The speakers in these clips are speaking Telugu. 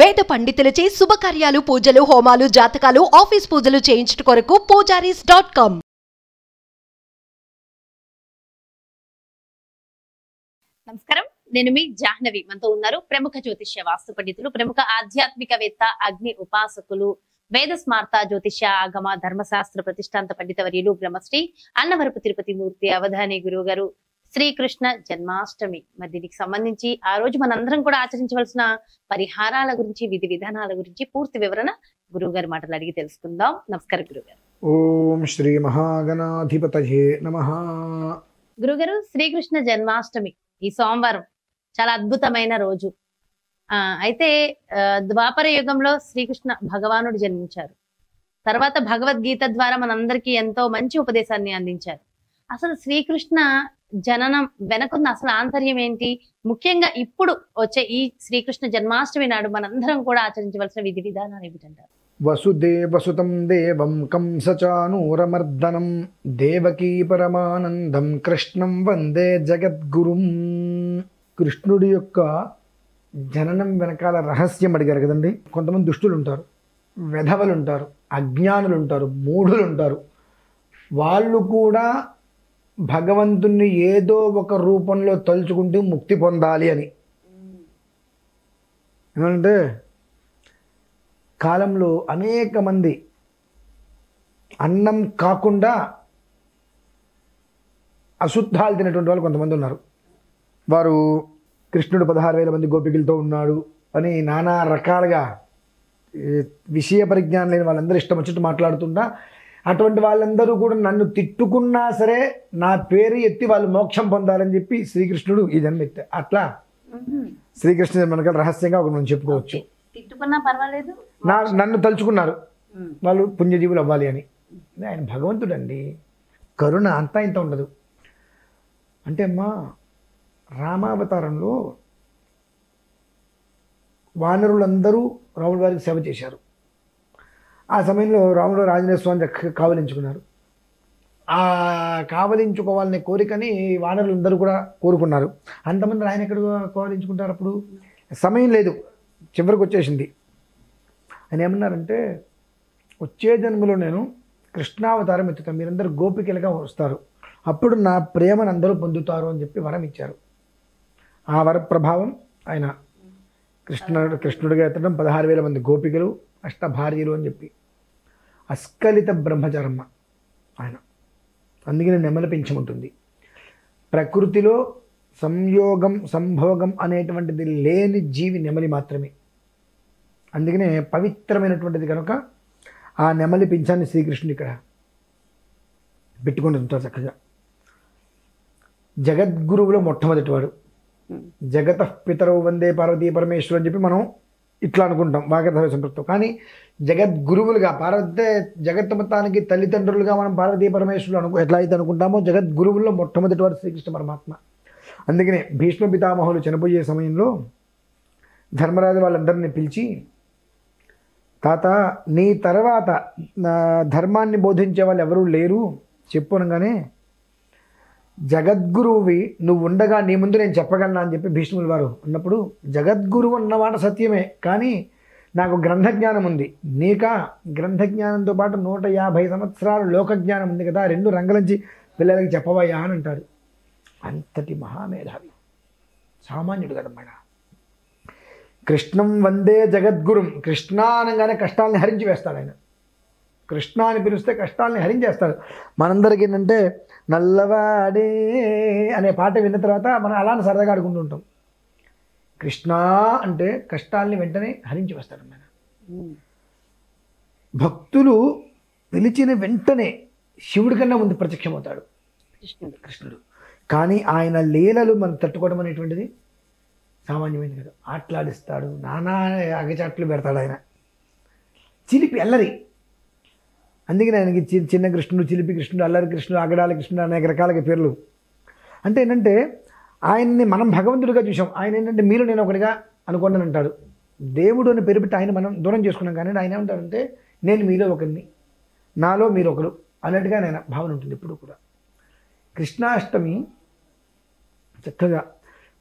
వేద పండితులచే శుభకార్యాలు, పూజలు, హోమాలు, జాతకాలు, ఆఫీస్ పూజలు చేయించుట కొరకు పూజారీస్.com. నమస్కారం, నేను మీ జాహ్నవి. మనతో ఉన్నారు ప్రముఖ జ్యోతిష్య వాస్తు పండితులు, ప్రముఖ ఆధ్యాత్మికవేత్త, అగ్ని ఉపాసకులు, వేద స్మార్త జ్యోతిష్య ఆగమ ధర్మశాస్త్ర ప్రతిష్టాంత పండితవర్యులు బ్రహ్మశ్రీ అన్నవరపు తిరుపతి మూర్తి అవధాని గురువు గారు. శ్రీకృష్ణ జన్మాష్టమి, మరి దీనికి సంబంధించి ఆ రోజు మనందరం కూడా ఆచరించవలసిన పరిహారాల గురించి, విధి విధానాల గురించి పూర్తి వివరణ గురువు గారి మాటలు అడిగి తెలుసుకుందాం. నమస్కారం గురుగారు. ఓం శ్రీ మహాగణాధిపతయే నమః. గురుగారు, శ్రీకృష్ణ జన్మాష్టమి ఈ సోమవారం చాలా అద్భుతమైన రోజు. అయితే ద్వాపర యుగంలో శ్రీకృష్ణ భగవానుడు జన్మించారు. తర్వాత భగవద్గీత ద్వారా మనందరికీ ఎంతో మంచి ఉపదేశాన్ని అందించారు. అసలు శ్రీకృష్ణ జననం వెనకున్న అసలు ఆంతర్యం ఏంటి? ముఖ్యంగా ఇప్పుడు వచ్చే ఈ శ్రీకృష్ణ జన్మాష్టమి నాడు మనందరం కూడా ఆచరించవలసిన విధి విధానాలు ఏమిటంటారు? వసుదేవసుతం దేవం కంసచానూరమర్దనం దేవకీ పరమానందం కృష్ణం వందే జగద్గురుం. కృష్ణుడి యొక్క జననం వెనకాల రహస్యం అడిగారు కదండి. కొంతమంది దుష్టులు ఉంటారు, వెధవలు ఉంటారు, అజ్ఞానులు ఉంటారు, మూఢులు ఉంటారు. వాళ్ళు కూడా భగవంతుణ్ణి ఏదో ఒక రూపంలో తలుచుకుంటూ ముక్తి పొందాలి అని. ఏమంటే కాలంలో అనేక మంది అన్నం కాకుండా అశుద్ధాలు తినేటువంటి వాళ్ళు కొంతమంది ఉన్నారు. వారు కృష్ణుడు 16,000 మంది గోపికలతో ఉన్నాడు అని నానా రకాలుగా విషయ పరిజ్ఞానం లేని వాళ్ళందరూ ఇష్టం వచ్చినట్టు మాట్లాడుతుంటా. అటువంటి వాళ్ళందరూ కూడా నన్ను తిట్టుకున్నా సరే నా పేరు ఎత్తి వాళ్ళు మోక్షం పొందాలని చెప్పి శ్రీకృష్ణుడు ఈ జన్మ ఎత్తారు. అట్లా శ్రీకృష్ణ మనకు రహస్యంగా ఒక మనం చెప్పుకోవచ్చు. తిట్టుకున్నా పర్వాలేదు, నన్ను తలుచుకున్నారు వాళ్ళు పుణ్యజీవులు అవ్వాలి అని. ఆయన భగవంతుడు అండి, కరుణ అంతా ఇంత ఉండదు. అంటే అమ్మా, రామావతారంలో వానరులందరూ రాముడి వారికి సేవ చేశారు. ఆ సమయంలో రాముడు ఆంజనేయ స్వామి కావలించుకున్నారు. ఆ కావలించుకోవాలనే కోరికని వానరులందరూ కూడా కోరుకున్నారు. అంతమంది ఆయన ఎక్కడ కావలించుకుంటారు? అప్పుడు సమయం లేదు, చివరికి వచ్చేసింది. ఆయన ఏమన్నారంటే, వచ్చే జన్మలో నేను కృష్ణావతారం ఎత్తుతాను, మీరందరూ గోపికలుగా వస్తారు, అప్పుడు నా ప్రేమను అందరూ పొందుతారు అని చెప్పి వరం ఇచ్చారు. ఆ వర ప్రభావం ఆయన కృష్ణుడిగా ఎత్తడం, 16,000 మంది గోపికలు, అష్టభార్యలు అని చెప్పి అస్కలిత బ్రహ్మచరమ్మ ఆయన. అందుకని నెమలి పెంచముంటుంది. ప్రకృతిలో సంయోగం సంభోగం అనేటువంటిది లేని జీవి నెమలి మాత్రమే. అందుకనే పవిత్రమైనటువంటిది కనుక ఆ నెమలి పింఛాన్ని శ్రీకృష్ణుడు ఇక్కడ పెట్టుకుని ఉంటారు చక్కగా. జగద్గురువులో మొట్టమొదటివాడు. జగత పితరౌ వందే పార్వతీ పరమేశ్వరు అని చెప్పి మనం ఇట్లా అనుకుంటాం వాగర్ధ సంపృక్తం. కానీ జగద్గురువులుగా పార్వతీ జగత్ మొత్తానికి తల్లిదండ్రులుగా మనం పార్వతీ పరమేశ్వరులు ఎట్లా అయితే అనుకుంటామో, జగద్గురువుల్లో మొట్టమొదటి వాడు శ్రీకృష్ణ పరమాత్మ. అందుకనే భీష్మ పితామహులు చనిపోయే సమయంలో ధర్మరాజు వాళ్ళందరినీ పిలిచి, తాత నీ తర్వాత ధర్మాన్ని బోధించే వాళ్ళు ఎవరూ లేరు చెప్పు అనగానే, జగద్గురువువి నువ్వు ఉండగా నీ ముందు నేను చెప్పగలనా అని చెప్పి భీష్ముల వారు అన్నప్పుడు, జగద్గురువు అన్నమాట సత్యమే, కానీ నాకు గ్రంథజ్ఞానం ఉంది, నీకా గ్రంథజ్ఞానంతో పాటు 150 సంవత్సరాలు లోకజ్ఞానం ఉంది కదా, 2 రంగులంచి పిల్లలకి చెప్పవయ్యా అని అంటారు. అంతటి మహామేధావి, సామాన్యుడు కదమ్మా. కృష్ణం వందే జగద్గురుం. కృష్ణ అనగానే కష్టాలని హరించి వేస్తాడు ఆయన. కృష్ణ అని పిలిస్తే కష్టాలని హరించేస్తాడు. మనందరికీ ఏంటంటే నల్లవాడే అనే పాట విన్న తర్వాత మనం అలానే సరదాగా ఆడుకుంటూ ఉంటాం. కృష్ణ అంటే కష్టాలని వెంటనే హరించి వేస్తాడు ఆయన. భక్తులు పిలిచిన వెంటనే శివుడి కన్నా ముందు ప్రత్యక్షమవుతాడు కృష్ణుడు. కానీ ఆయన లీలలు మనం తట్టుకోవడం అనేటువంటిది సామాన్యమైనది కదా. ఆటలాడిస్తాడు, నానా అగచాట్లు పెడతాడు ఆయన. చిలిపి అల్లరి. అందుకని ఆయనకి చిన్న కృష్ణుడు, చిలిపి కృష్ణుడు, అల్లరి కృష్ణుడు, అగడాల కృష్ణుడు అనేక రకాలుగా పేర్లు. అంటే ఏంటంటే ఆయన్ని మనం భగవంతుడిగా చూసాం. ఆయన ఏంటంటే మీరు నేను ఒకటిగా అనుకోండి అంటాడు. దేవుడు అని పేరు పెట్టి ఆయన మనం దూరం చేసుకున్నాం. కానీ ఆయన ఏమంటాడంటే నేను మీలో ఒకరిని, నాలో మీరు ఒకరు అన్నట్టుగా ఆయన భావన ఉంటుంది ఎప్పుడు కూడా. కృష్ణాష్టమి చక్కగా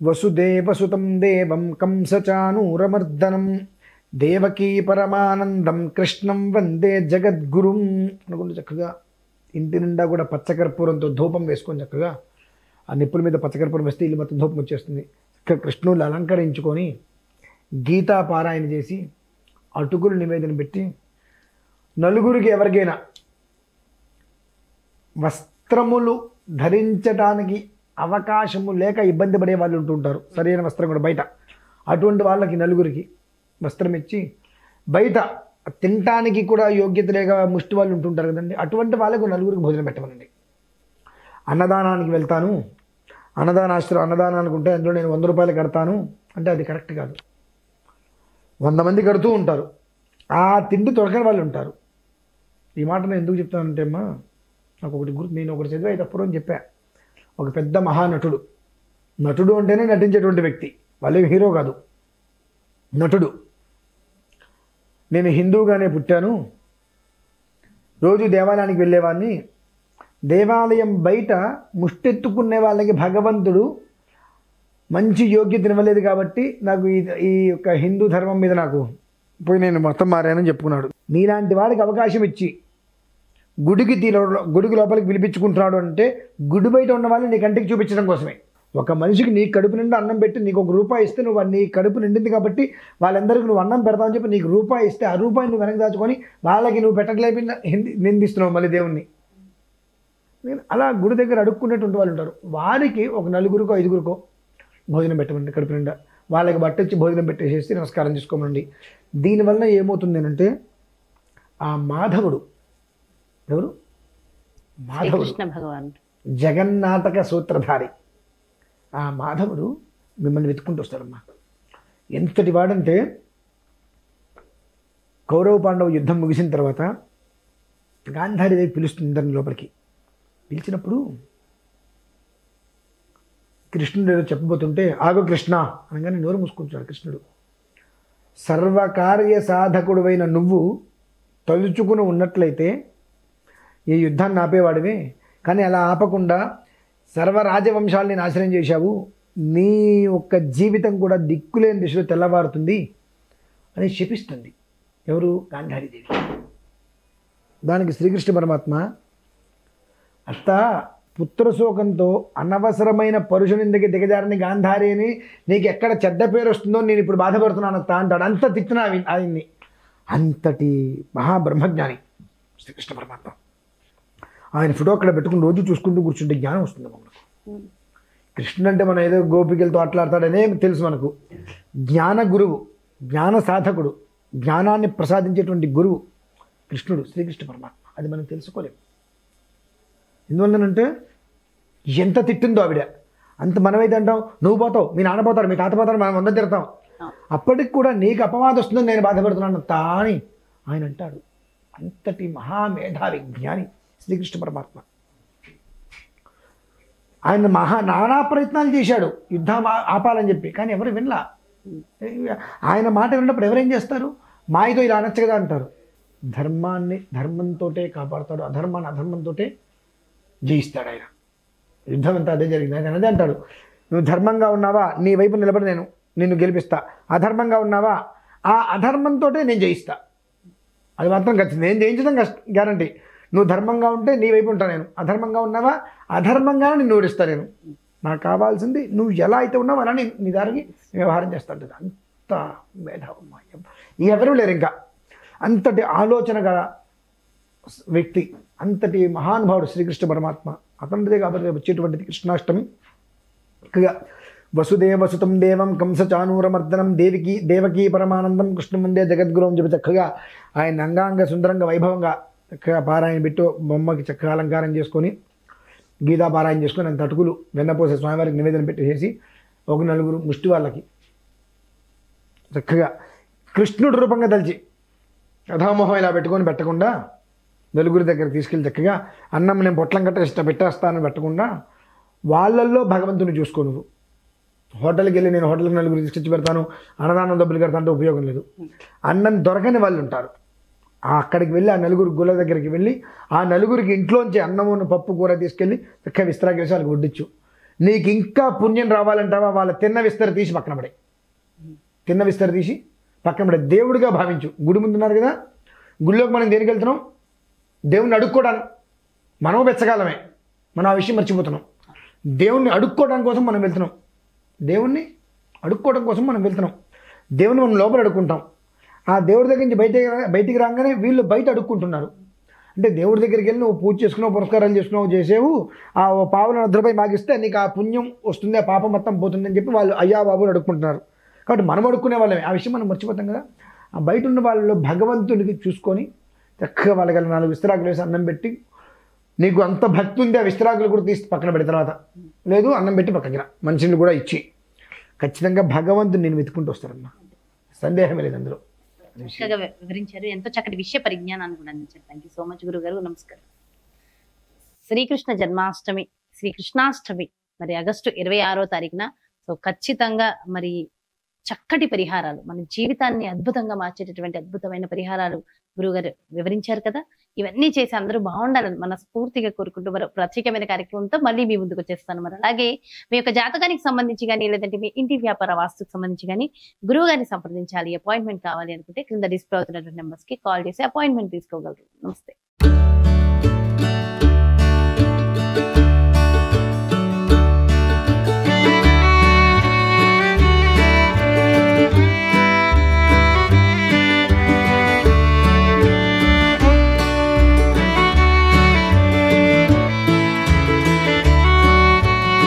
వసుదేవసుతం దేవం కంసచానూరమర్దనం దేవకీ పరమానందం కృష్ణం వందే జగద్గురుం అనుకుంటూ చక్కగా ఇంటి నిండా కూడా పచ్చకర్పూరంతో ధూపం వేసుకొని చక్కగా ఆ నిప్పుల మీద పచ్చకర్పూరం వేస్తే ఇల్లు మొత్తం ధూపం వచ్చేస్తుంది. చక్కగా కృష్ణుళ్ళు అలంకరించుకొని గీతా పారాయణ చేసి అటుకులు నివేదన పెట్టి నలుగురికి ఎవరికైనా వస్త్రములు ధరించడానికి అవకాశము లేక ఇబ్బంది పడే వాళ్ళు ఉంటుంటారు, సరైన వస్త్రం కూడా బయట. అటువంటి వాళ్ళకి నలుగురికి వస్త్రం ఇచ్చి, బయట తినటానికి కూడా యోగ్యత లేక ముష్టి వాళ్ళు ఉంటుంటారు కదండి, అటువంటి వాళ్ళకు నలుగురికి భోజనం పెట్టమనండి. అన్నదానానికి వెళ్తాను, అన్నదానానికి ఉంటే అందులో నేను 100 రూపాయలు కడతాను అంటే అది కరెక్ట్ కాదు. 100 మంది కడుతూ ఉంటారు, ఆ తిండి దొరకని వాళ్ళు ఉంటారు. ఈ మాట నేను ఎందుకు చెప్తానంటే అమ్మా, నాకు నేను ఒకటి చదివా తప్పుడు అని చెప్పా. ఒక పెద్ద మహానటుడు, నటుడు అంటేనే నటించేటువంటి వ్యక్తి, వాళ్ళే హీరో కాదు, నటుడు. నేను హిందూగానే పుట్టాను, రోజు దేవాలయానికి వెళ్ళేవాడిని, దేవాలయం బయట ముష్టెత్తుకునే వాళ్ళకి భగవంతుడు మంచి యోగ్యతను ఇవ్వలేదు కాబట్టి నాకు ఈ యొక్క హిందూ ధర్మం మీద నాకు పోయి నేను మొత్తం మారానని చెప్పుకున్నాడు. నీలాంటి వాడికి అవకాశం ఇచ్చి గుడికి లోపలికి పిలిపించుకుంటున్నాడు అంటే గుడి బయట ఉన్న వాళ్ళని నీ కంటికి చూపించడం కోసమే. ఒక మనిషికి నీ కడుపు నిండా అన్నం పెట్టి నీకు ₹1 ఇస్తే నువ్వు నీ కడుపు నిండింది కాబట్టి వాళ్ళందరికీ నువ్వు అన్నం పెడతావని చెప్పి నీకు ₹1 ఇస్తే ఆ రూపాయిని నువ్వు వెనక్కి దాచుకొని వాళ్ళకి నువ్వు పెట్టలేపి నిందిస్తున్నావు మళ్ళీ దేవుణ్ణి. నేను అలా గుడి దగ్గర అడుక్కునేటువంటి వాళ్ళు ఉంటారు, వారికి ఒక 4గురికో 5గురికో భోజనం పెట్టమండి కడుపు నిండా, వాళ్ళకి బట్టించి భోజనం పెట్టేసేసి నమస్కారం చేసుకోమండి. దీనివల్ల ఏమవుతుంది అంటే ఆ మాధవుడు, ఎవరు మాధవుడు, కృష్ణ భగవాన్ జగన్నాటక సూత్రధారి, ఆ మాధవుడు మిమ్మల్ని వెతుక్కుంటూ వస్తాడమ్మా. ఎంతటి వాడంటే కౌరవ పాండవ యుద్ధం ముగిసిన తర్వాత గాంధారీదేవి పిలుస్తుంది అందరిని లోపలికి. పిలిచినప్పుడు కృష్ణుడు ఏదో చెప్పబోతుంటే ఆగో కృష్ణ అనగానే నోరు మూసుకుంటాడు కృష్ణుడు. సర్వకార్య సాధకుడువైన నువ్వు తలుచుకుని ఉన్నట్లయితే ఈ యుద్ధాన్ని ఆపేవాడివే, కానీ అలా ఆపకుండా సర్వరాజవంశాలని నాశనం చేశావు, నీ ఒక్క జీవితం కూడా దిక్కులేని దిశలో తెల్లవారుతుంది అని శపిస్తుంది. ఎవరు? గాంధారీదేవి. దానికి శ్రీకృష్ణ పరమాత్మ, అత్త పుత్రశోకంతో అనవసరమైన పరుషనిందకి దిగజారని గాంధారిని నీకు ఎక్కడ చెడ్డ పేరు వస్తుందో నేను ఇప్పుడు బాధపడుతున్నాను అత్త అంటాడు. అంత తిట్టిన ఆయన్ని, అంతటి మహాబ్రహ్మజ్ఞాని శ్రీకృష్ణ పరమాత్మ. ఆయన ఫోటో అక్కడ పెట్టుకుని రోజు చూసుకుంటూ కూర్చుంటే జ్ఞానం వస్తుంది మనకు. కృష్ణుడు అంటే మనం ఏదో గోపికలతో ఆటలాడతాడనే తెలుసు మనకు. జ్ఞాన గురువు, జ్ఞాన సాధకుడు, జ్ఞానాన్ని ప్రసాదించేటువంటి గురువు కృష్ణుడు, శ్రీకృష్ణ పరమాత్మ. అది మనం తెలుసుకోలేము. ఎందువల్లనంటే ఎంత తిట్టిందో ఆవిడ, అంత మనమైతే అంటాం నువ్వు పోతావు, మీ నాన్న పోతారు, మీ తాత పోతారు, మనం అందరం తిడతాం. అప్పటికి కూడా నీకు అపవాదం వస్తుందని నేను బాధపడుతున్నాను తాని ఆయన అంటాడు. అంతటి మహామేధావి జ్ఞాని శ్రీకృష్ణ పరమాత్మ. ఆయన నానా ప్రయత్నాలు చేశాడు యుద్ధం ఆపాలని చెప్పి, కానీ ఎవరు వినలా. ఆయన మాట విన్నప్పుడు ఎవరేం చేస్తారు? మాయతో ఇలా అనొచ్చు కదా అంటారు. ధర్మాన్ని ధర్మంతోటే కాపాడుతాడు, అధర్మాన్ని అధర్మంతోటే జయిస్తాడు ఆయన. యుద్ధం అంతా అదే జరిగింది. ఆయన అదే అంటాడు, నువ్వు ధర్మంగా ఉన్నావా నీ వైపు నిలబడి నేను నిన్ను గెలిపిస్తా, అధర్మంగా ఉన్నావా ఆ అధర్మంతో నేను జయిస్తా. అది మాత్రం ఖచ్చితంగా నేను జయించడం గ్యారంటీ. నువ్వు ధర్మంగా ఉంటే నీ వైపు ఉంటా నేను, అధర్మంగా ఉన్నావా అధర్మంగానే నిన్ను ఓడిస్తా నేను. నాకు కావాల్సింది నువ్వు ఎలా అయితే ఉన్నావు అలా నీ దారికి వ్యవహారం చేస్తాడు. అంత మేధావం ఎవరూ లేరు ఇంకా. అంతటి ఆలోచన గల వ్యక్తి, అంతటి మహానుభావుడు శ్రీకృష్ణ పరమాత్మ. అతనిదే కాబట్టి వచ్చేటువంటిది కృష్ణాష్టమి. ఇక వసుదేవసుతం దేవం కంసచానూరమర్దనం దేవకీ పరమానందం కృష్ణ ముందే జగద్గురుం చెప్పి చక్కగా ఆయన అంగాంగ సుందరంగా వైభవంగా చక్కగా పారాయణ పెట్టు బొమ్మకి చక్కగా అలంకారం చేసుకొని గీతా పారాయణ చేసుకొని ఆయన తటుకులు వెన్నపోసే స్వామివారికి నివేదన పెట్టేసి ఒక 4 ముష్టి వాళ్ళకి చక్కగా కృష్ణుడు రూపంగా తలిచి కథామోహం ఇలా పెట్టకుండా 4 దగ్గర తీసుకెళ్ళి చక్కగా అన్నం నేను పొట్లం పెట్టేస్తానని పెట్టకుండా వాళ్ళల్లో భగవంతుని చూసుకో. నువ్వు హోటల్కి వెళ్ళి నేను హోటల్కి 4 తీసుకొచ్చి పెడతాను, అన్నదానం డబ్బులు కడతా అంటే ఉపయోగం లేదు. అన్నం దొరకని వాళ్ళు ఉంటారు, అక్కడికి వెళ్ళి ఆ 4 గుళ్ళ దగ్గరికి వెళ్ళి ఆ 4కి ఇంట్లోంచి అన్నమును పప్పు కూర తీసుకెళ్ళి చక్కగా విస్తరాకేసి వాళ్ళకి వడ్డించు. నీకు ఇంకా పుణ్యం రావాలంటావా వాళ్ళ తిన్న విస్తర తీసి పక్కన పడే, తిన్న విస్తర తీసి పక్కన పెట్టి దేవుడిగా భావించు. గుడి ముందున్నారు కదా, గుడిలోకి మనం దేనికి వెళ్తున్నాం? దేవుణ్ణి అడుక్కోవడానికి. మనం బెచ్చగాలమే, మనం ఆ విషయం మర్చిపోతున్నాం. దేవుణ్ణి అడుక్కోవడం కోసం మనం వెళ్తున్నాం. దేవుణ్ణి అడుక్కోవడం కోసం మనం వెళ్తున్నాం. దేవుని మనం లోపల అడుక్కుంటాం. ఆ దేవుడి దగ్గర నుంచి బయటికి రాగానే వీళ్ళు బయట అడుక్కుంటున్నారు. అంటే దేవుడి దగ్గరికి వెళ్ళి నువ్వు పూజ చేసుకున్నావు, పురస్కారాలు చేసుకున్నావు, చేసేవు, ఆ పావులను అర్ధరూపాయి మాగిస్తే నీకు ఆ పుణ్యం వస్తుంది, ఆ పాపం మొత్తం పోతుందని చెప్పి వాళ్ళు అయ్యా బాబుని అడుక్కుంటున్నారు. కాబట్టి మనం అడుక్కునే వాళ్ళమే, ఆ విషయం మనం మర్చిపోతాం కదా. ఆ బయట ఉన్న వాళ్ళలో భగవంతుడికి చూసుకొని చక్కగా వాళ్ళకి 4 విస్తరాకులు వేసి అన్నం పెట్టి, నీకు అంత భక్తి ఉంది ఆ విస్తరాకులు కూడా తీసి పక్కన పెడిన తర్వాత, లేదు అన్నం పెట్టి పక్కకి రా, మనిషిని కూడా ఇచ్చి ఖచ్చితంగా భగవంతుడు నేను వెతుకుంటూ వస్తారమ్మా, సందేహమే లేదు అందులో. చక్కగా వివరించారు. ఎంతో చక్కటి విషయ పరిజ్ఞానాన్ని కూడా అందించారు. థ్యాంక్ యూ సో మచ్ గురుగారు. నమస్కారం. శ్రీకృష్ణ జన్మాష్టమి, శ్రీకృష్ణాష్టమి మరి ఆగస్టు 26వ తారీఖున. సో ఖచ్చితంగా మరి చక్కటి పరిహారాలు, మన జీవితాన్ని అద్భుతంగా మార్చేటటువంటి అద్భుతమైన పరిహారాలు గురుగారు వివరించారు కదా. ఇవన్నీ చేసి అందరూ బాగుండాలని మనస్ఫూర్తిగా కోరుకుంటూ మరో ప్రత్యేకమైన కార్యక్రమంతో మళ్ళీ మీ ముందుకు వచ్చేస్తాను. మరి అలాగే మీ యొక్క జాతకానికి సంబంధించి కానీ, లేదంటే మీ ఇంటి వ్యాపార వాస్తుకు సంబంధించి కానీ గురువు గారిని సంప్రదించాలి, అపాయింట్మెంట్ కావాలి అనుకుంటే క్రింద డిస్ప్లే అవుతున్నటువంటి నెంబర్స్ కి కాల్ చేసి అపాయింట్మెంట్ తీసుకోగలరు. నమస్తే.